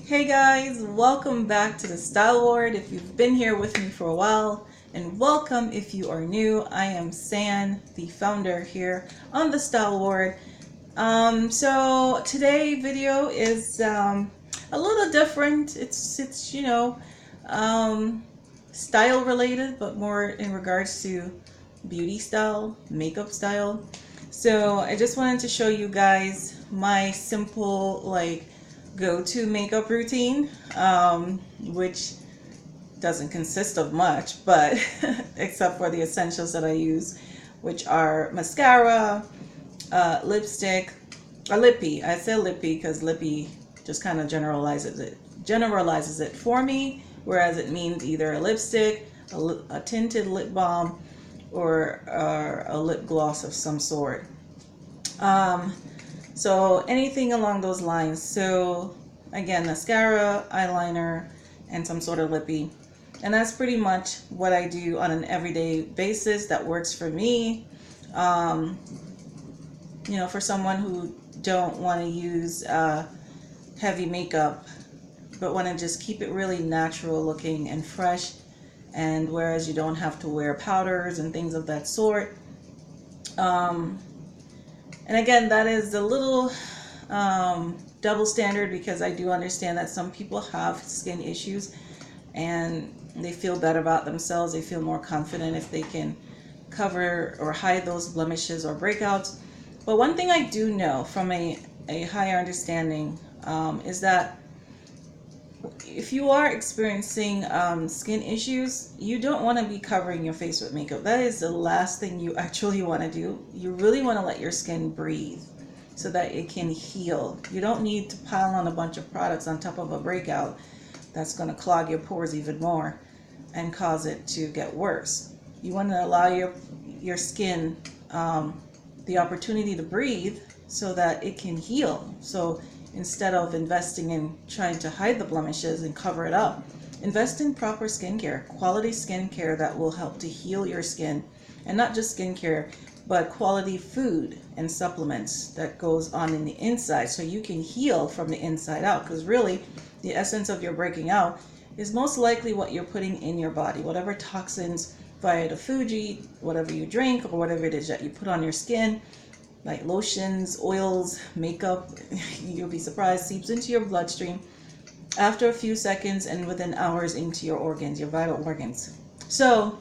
Hey guys, welcome back to the Style Ward if you've been here with me for a while, and welcome if you are new. I am San, the founder here on the Style Ward. So today video is a little different. It's style related, but more in regards to beauty style, makeup style. So I just wanted to show you guys my simple go-to makeup routine, which doesn't consist of much, but except for the essentials that I use, which are mascara, lipstick, or lippy. I say lippy because lippy just kind of generalizes it for me, whereas it means either a lipstick, a tinted lip balm, or a lip gloss of some sort. So anything along those lines. So again, mascara, eyeliner, and some sort of lippy. And that's pretty much what I do on an everyday basis that works for me. For someone who don't want to use heavy makeup, but want to just keep it really natural looking and fresh, and whereas you don't have to wear powders and things of that sort. And again, that is a little double standard, because I do understand that some people have skin issues and they feel better about themselves. They feel more confident if they can cover or hide those blemishes or breakouts. But one thing I do know from a higher understanding is that if you are experiencing skin issues, you don't want to be covering your face with makeup. That is the last thing you actually want to do. You really want to let your skin breathe so that it can heal. You don't need to pile on a bunch of products on top of a breakout that's going to clog your pores even more and cause it to get worse. You want to allow your skin the opportunity to breathe so that it can heal. So instead of investing in trying to hide the blemishes and cover it up, invest in proper skincare, quality skincare that will help to heal your skin. And not just skincare, but quality food and supplements that goes on in the inside so you can heal from the inside out. Because really, the essence of your breaking out is most likely what you're putting in your body. Whatever toxins via the food you eat, whatever you drink, or whatever it is that you put on your skin, like lotions, oils, makeup, you'll be surprised, seeps into your bloodstream after a few seconds and within hours into your organs, your vital organs. So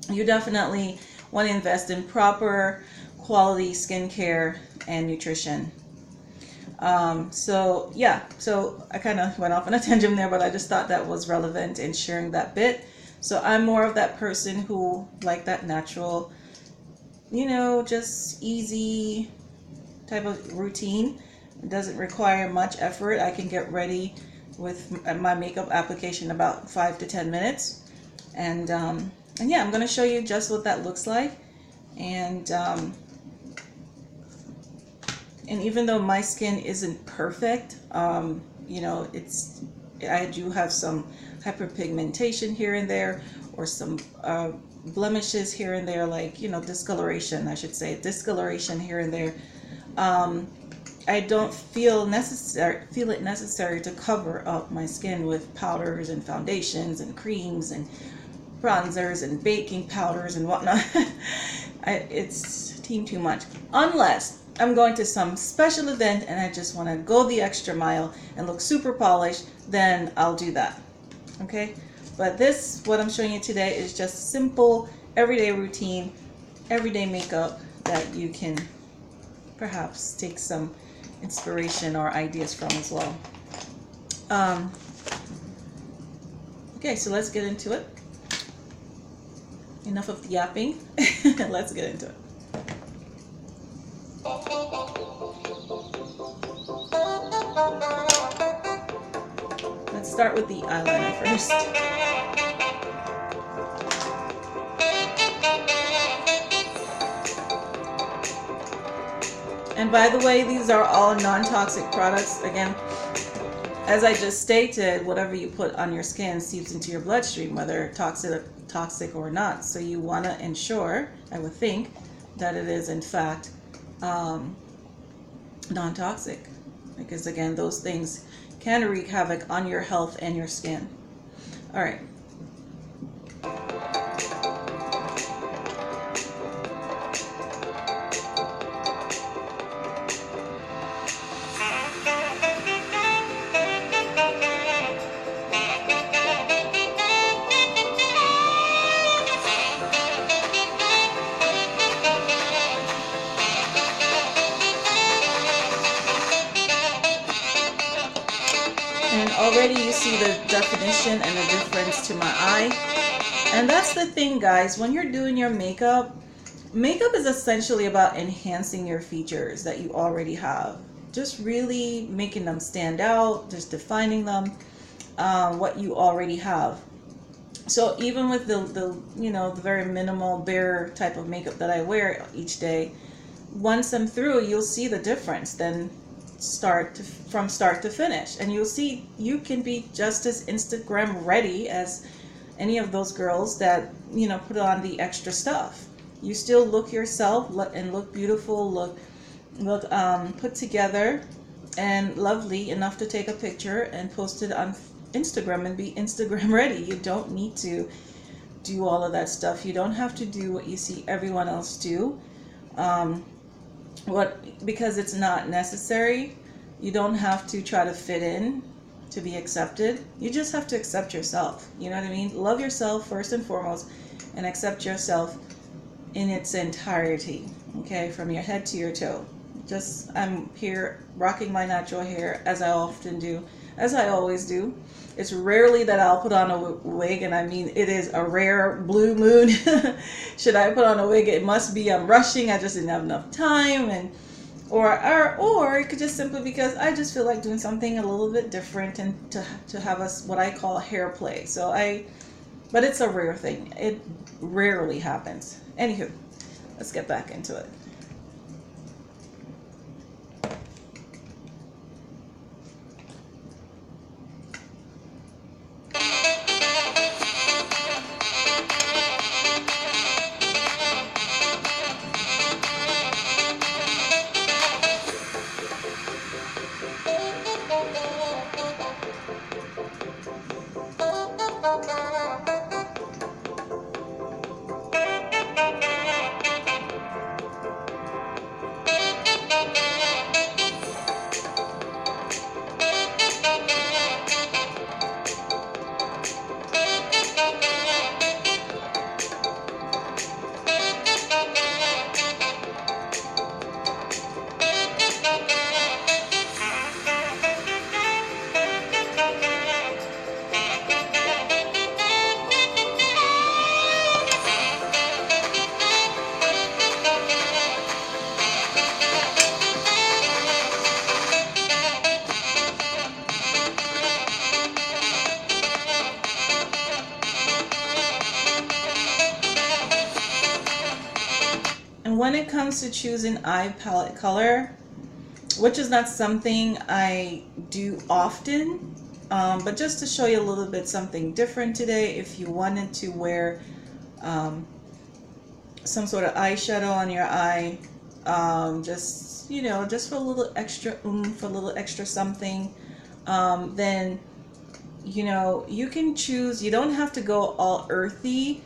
you definitely want to invest in proper quality skincare and nutrition. So I kind of went off on a tangent there, but I just thought that was relevant in sharing that bit. So I'm more of that person who like that natural, just easy type of routine. It doesn't require much effort. I can get ready with my makeup application about 5 to 10 minutes. And yeah, I'm going to show you just what that looks like. And even though my skin isn't perfect, I do have some hyperpigmentation here and there, or some blemishes here and there, like discoloration, I should say, discoloration here and there. I don't feel it necessary to cover up my skin with powders and foundations and creams and bronzers and baking powders and whatnot. It's too much. Unless I'm going to some special event and I just want to go the extra mile and look super polished, then I'll do that. Okay? But what I'm showing you today is just simple, everyday routine, everyday makeup that you can perhaps take some inspiration or ideas from as well. Okay, so let's get into it. Enough of the yapping. Let's get into it. Let's start with the eyeliner first. And by the way, these are all non-toxic products. Again, as I just stated, whatever you put on your skin seeps into your bloodstream, whether toxic or not. So you want to ensure, I would think, that it is in fact non-toxic, because again, those things can wreak havoc on your health and your skin. All right. And already you see the definition and the difference to my eye. And that's the thing, guys. When you're doing your makeup, makeup is essentially about enhancing your features that you already have. Just really making them stand out, just defining them, what you already have. So even with the the very minimal bare type of makeup that I wear each day, once I'm through, you'll see the difference. Then from start to finish, and you'll see you can be just as Instagram ready as any of those girls that put on the extra stuff. You still look yourself and look beautiful, look put together and lovely enough to take a picture and post it on Instagram and be Instagram ready. You don't need to do all of that stuff. You don't have to do what you see everyone else do. Because it's not necessary. You don't have to try to fit in to be accepted. You just have to accept yourself. You know what I mean? Love yourself first and foremost, and accept yourself in its entirety. Okay, from your head to your toe. I'm here rocking my natural hair as I often do, as I always do. It's rarely that I'll put on a wig, and I mean it is a rare blue moon. Should I put on a wig, it must be I'm rushing, I just didn't have enough time, or it could just simply because I just feel like doing something a little bit different and to have what I call hair play. But it's a rare thing. It rarely happens. Anywho, let's get back into it. And when it comes to choosing eye palette color, which is not something I do often, but just to show you a little bit something different today, if you wanted to wear some sort of eyeshadow on your eye, just for a little extra oomph, a little extra something, then you can choose. You don't have to go all earthy.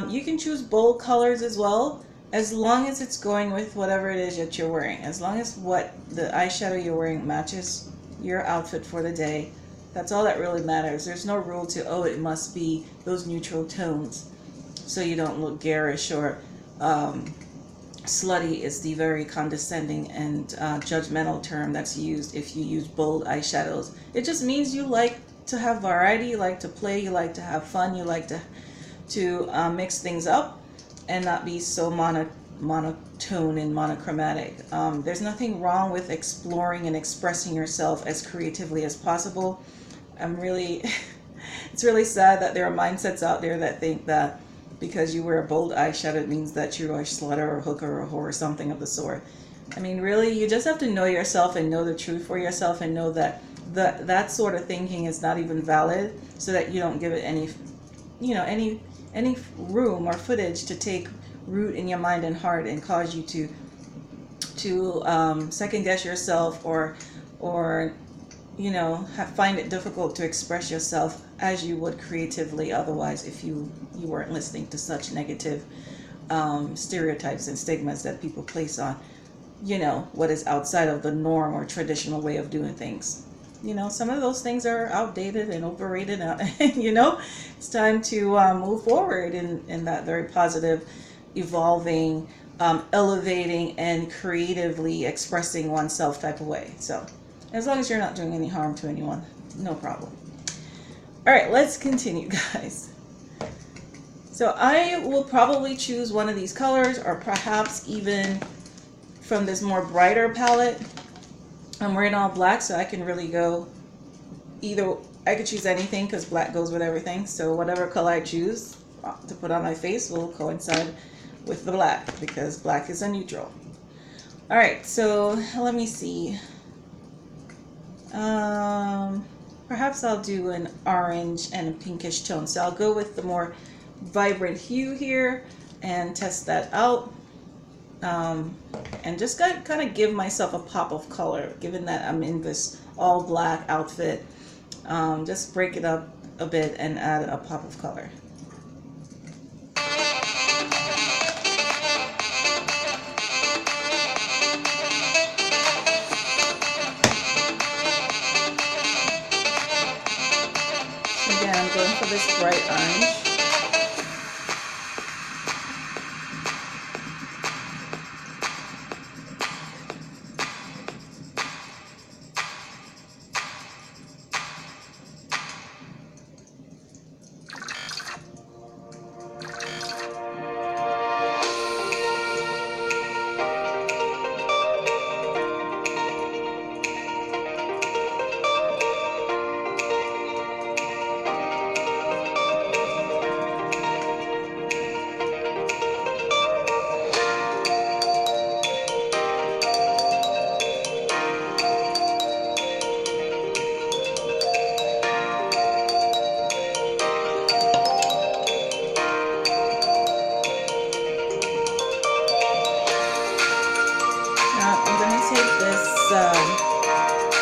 You can choose bold colors as well, as long as it's going with whatever it is that you're wearing. As long as what the eyeshadow you're wearing matches your outfit for the day. That's all that really matters. There's no rule to, it must be those neutral tones so you don't look garish or slutty is the very condescending and judgmental term that's used if you use bold eyeshadows. It just means you like to have variety, you like to play, you like to have fun, you like to mix things up and not be so monotone and monochromatic. There's nothing wrong with exploring and expressing yourself as creatively as possible. It's really sad that there are mindsets out there that think that because you wear a bold eyeshadow it means that you're a slutter or a hooker or a whore or something of the sort. I mean, really, you just have to know yourself and know the truth for yourself and know that that sort of thinking is not even valid, so that you don't give it any room or footage to take root in your mind and heart and cause you to second guess yourself or find it difficult to express yourself as you would creatively otherwise if you weren't listening to such negative stereotypes and stigmas that people place on what is outside of the norm or traditional way of doing things. Some of those things are outdated and overrated. It's time to move forward in that very positive, evolving, elevating, and creatively expressing oneself type of way. So as long as you're not doing any harm to anyone, no problem. All right, let's continue, guys. So I will probably choose one of these colors, or perhaps even from this more brighter palette. I'm wearing all black, so I can really go either. I could choose anything because black goes with everything. So whatever color I choose to put on my face will coincide with the black, because black is a neutral. All right, so let me see. Perhaps I'll do an orange and a pinkish tone. So I'll go with the more vibrant hue here and test that out. And just kind of give myself a pop of color, given that I'm in this all black outfit. Just break it up a bit and add a pop of color. Again, I'm going for this bright orange.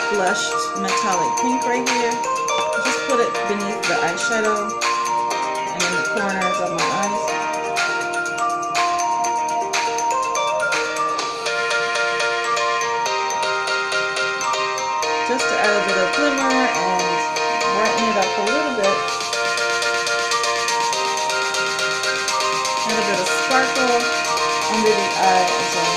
Blushed metallic pink right here. Just put it beneath the eyeshadow and in the corners of my eyes. Just to add a bit of glimmer and brighten it up a little bit. Add a bit of sparkle under the eye as well.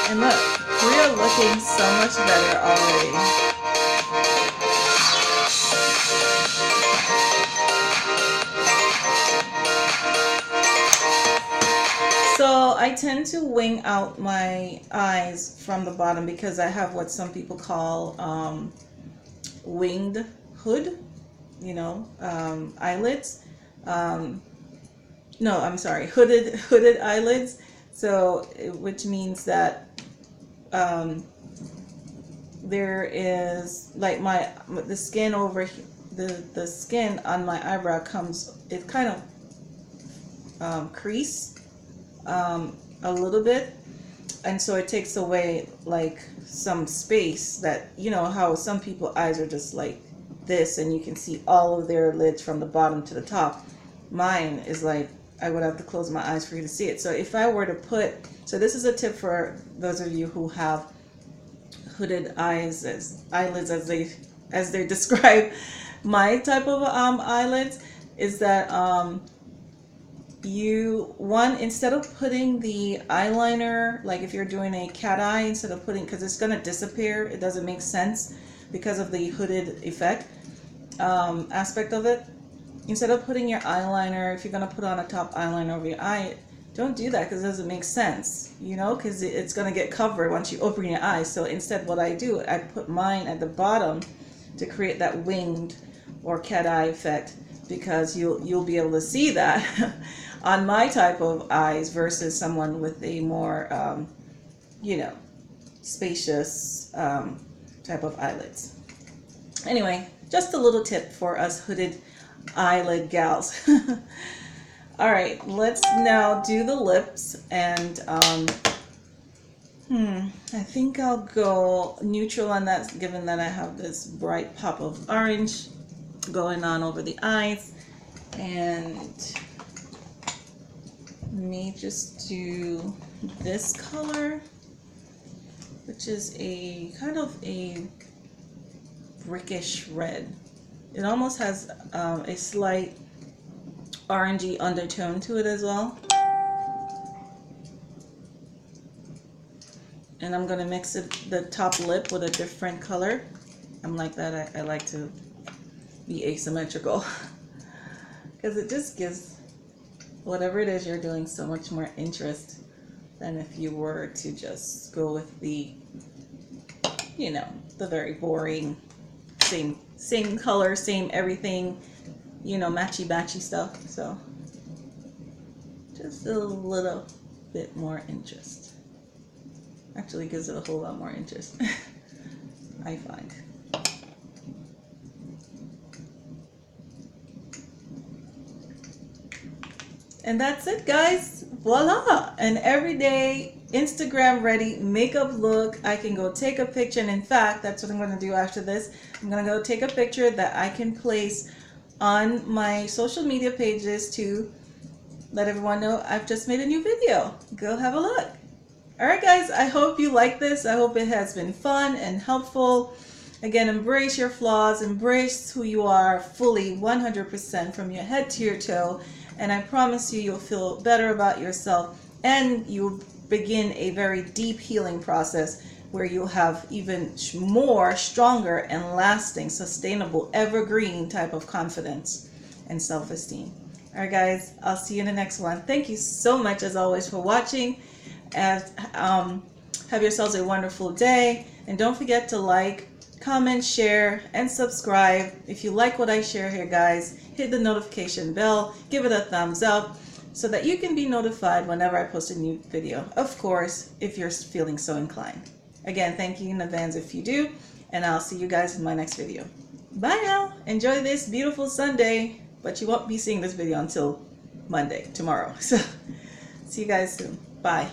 And look, we are looking so much better already. So I tend to wing out my eyes from the bottom because I have what some people call winged hood, eyelids. No, I'm sorry, hooded eyelids. So, which means that there is like the skin over the skin on my eyebrow it kind of crease a little bit, and so it takes away like some space that how some people's eyes are just like this and you can see all of their lids from the bottom to the top. Mine is like I would have to close my eyes for you to see it. So if I were to so this is a tip for those of you who have hooded eyelids as they describe my type of eyelids, is that instead of putting the eyeliner, like if you're doing a cat eye, instead of because it's going to disappear, it doesn't make sense because of the hooded effect aspect of it. Instead of putting your eyeliner, if you're going to put on a top eyeliner over your eye, don't do that because it doesn't make sense, because it's going to get covered once you open your eyes. So instead what I do, I put mine at the bottom to create that winged or cat eye effect, because you'll be able to see that on my type of eyes versus someone with a more, spacious type of eyelids. Anyway, just a little tip for us hooded eyelid gals. All right, let's now do the lips, and I think I'll go neutral on that, given that I have this bright pop of orange going on over the eyes. And let me just do this color, which is a kind of a brickish red. It almost has a slight orangey undertone to it as well. And I'm going to mix the top lip with a different color. I'm like that. I like to be asymmetrical because it just gives whatever it is you're doing so much more interest than if you were to just go with the, you know, the very boring same color, same everything, you know, matchy stuff. So just a little bit more interest. Actually gives it a whole lot more interest, I find. And that's it, guys. Voila! An everyday Instagram ready makeup look. I can go take a picture, and in fact, that's what I'm going to do after this. I'm going to go take a picture that I can place on my social media pages to let everyone know I've just made a new video. Go have a look. Alright guys, I hope you like this. I hope it has been fun and helpful. Again, embrace your flaws, embrace who you are fully 100% from your head to your toe, and I promise you, you'll feel better about yourself, and you'll begin a very deep healing process where you'll have even more stronger and lasting, sustainable, evergreen type of confidence and self-esteem. Alright guys, I'll see you in the next one. Thank you so much as always for watching. And have yourselves a wonderful day, and don't forget to like, comment, share, and subscribe. If you like what I share here, guys, hit the notification bell, give it a thumbs up so that you can be notified whenever I post a new video, of course, if you're feeling so inclined. Again, thank you in advance if you do, and I'll see you guys in my next video. Bye now. Enjoy this beautiful Sunday, but you won't be seeing this video until Monday, tomorrow. So see you guys soon. Bye.